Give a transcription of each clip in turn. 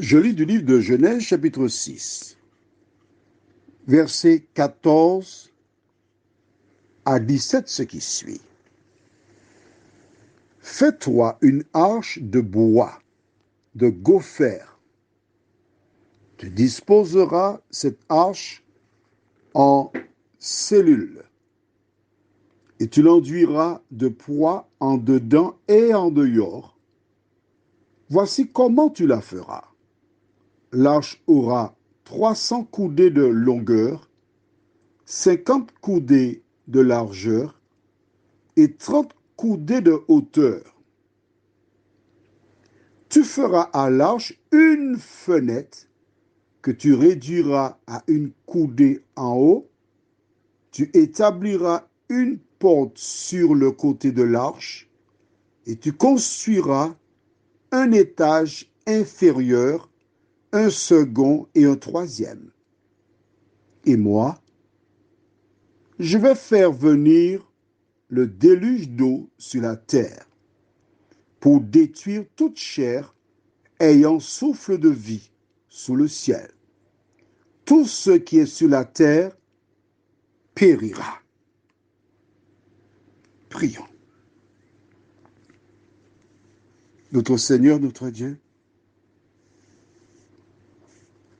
Je lis du livre de Genèse, chapitre 6, versets 14 à 17, ce qui suit. Fais-toi une arche de bois, de gopher. Tu disposeras cette arche en cellules, et tu l'enduiras de poids en dedans et en dehors. Voici comment tu la feras. L'arche aura 300 coudées de longueur, 50 coudées de largeur et 30 coudées de hauteur. Tu feras à l'arche une fenêtre que tu réduiras à une coudée en haut. Tu établiras une porte sur le côté de l'arche et tu construiras un étage inférieur, un second et un troisième. Et moi, je vais faire venir le déluge d'eau sur la terre pour détruire toute chair ayant souffle de vie sous le ciel. Tout ce qui est sur la terre périra. Prions. Notre Seigneur, notre Dieu,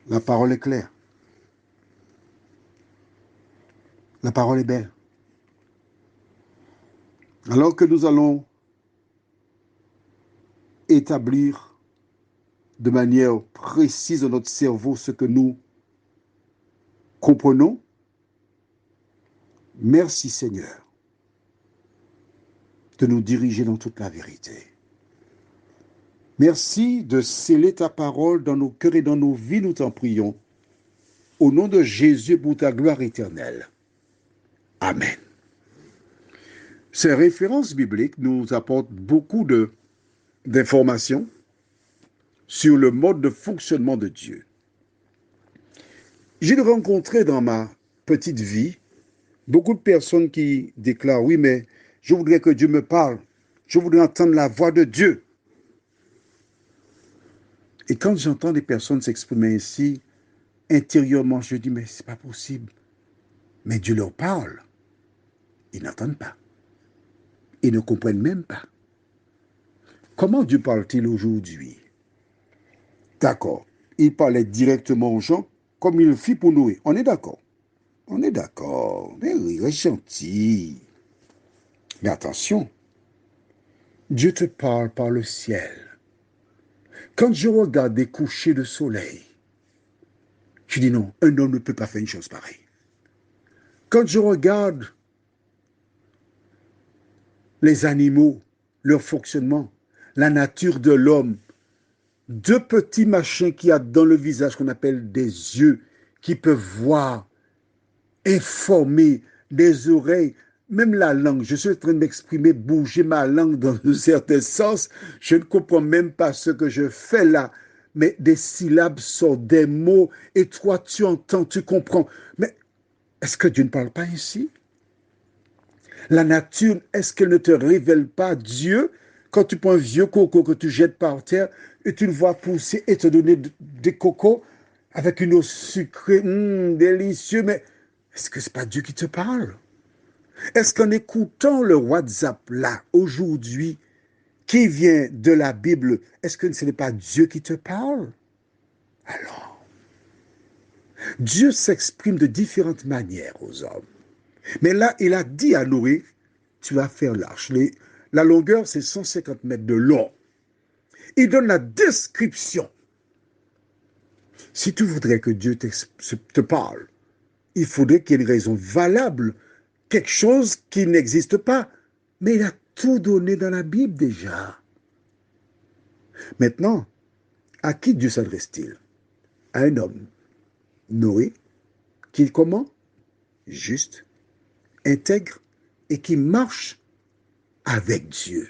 la parole est claire. La parole est belle. Alors que nous allons établir de manière précise dans notre cerveau ce que nous comprenons, merci Seigneur de nous diriger dans toute la vérité. Merci de sceller ta parole dans nos cœurs et dans nos vies, nous t'en prions. Au nom de Jésus pour ta gloire éternelle. Amen. Ces références bibliques nous apportent beaucoup d'informations sur le mode de fonctionnement de Dieu. J'ai rencontré dans ma petite vie beaucoup de personnes qui déclarent « Oui, mais je voudrais que Dieu me parle. Je voudrais entendre la voix de Dieu. » Et quand j'entends des personnes s'exprimer ainsi, intérieurement, je dis « Mais c'est pas possible. » Mais Dieu leur parle. Ils n'entendent pas. Ils ne comprennent même pas. Comment Dieu parle-t-il aujourd'hui? D'accord. Il parlait directement aux gens comme il le fit pour Noé. On est d'accord. On est d'accord. Mais oui, il est gentil. Mais attention, Dieu te parle par le ciel. Quand je regarde des couchers de soleil, je dis non, un homme ne peut pas faire une chose pareille. Quand je regarde les animaux, leur fonctionnement, la nature de l'homme, deux petits machins qu'il y a dans le visage qu'on appelle des yeux, qui peuvent voir, informer, des oreilles, même la langue. Je suis en train de m'exprimer, bouger ma langue dans un certain sens. Je ne comprends même pas ce que je fais là. Mais des syllabes sortent, des mots, et toi tu entends, tu comprends. Mais est-ce que Dieu ne parle pas ainsi? La nature, est-ce qu'elle ne te révèle pas Dieu quand tu prends un vieux coco que tu jettes par terre et tu le vois pousser et te donner des cocos avec une eau sucrée, délicieux, mais est-ce que ce n'est pas Dieu qui te parle? Est-ce qu'en écoutant le WhatsApp là, aujourd'hui, qui vient de la Bible, est-ce que ce n'est pas Dieu qui te parle? Alors, Dieu s'exprime de différentes manières aux hommes. Mais là, il a dit à Noé, tu vas faire l'arche. La longueur, c'est 150 mètres de long. Il donne la description. Si tu voudrais que Dieu te parle, il faudrait qu'il y ait une raison valable, quelque chose qui n'existe pas. Mais il a tout donné dans la Bible déjà. Maintenant, à qui Dieu s'adresse-t-il? À un homme, Noé, qui est comment? Juste, intègre et qui marche avec Dieu.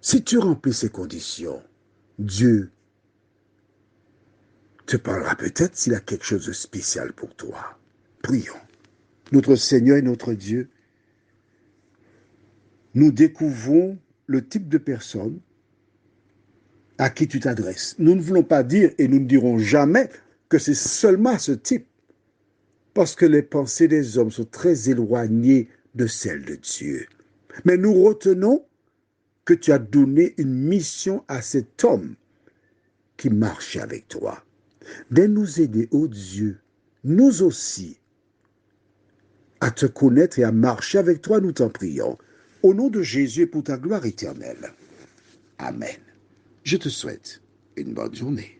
Si tu remplis ces conditions, Dieu te parlera peut-être s'il a quelque chose de spécial pour toi. Prions. Notre Seigneur et notre Dieu, nous découvrons le type de personne à qui tu t'adresses. Nous ne voulons pas dire et nous ne dirons jamais que c'est seulement ce type, parce que les pensées des hommes sont très éloignées de celles de Dieu. Mais nous retenons que tu as donné une mission à cet homme qui marche avec toi, de nous aider, ô Dieu, nous aussi, à te connaître et à marcher avec toi, nous t'en prions. Au nom de Jésus et pour ta gloire éternelle. Amen. Je te souhaite une bonne journée.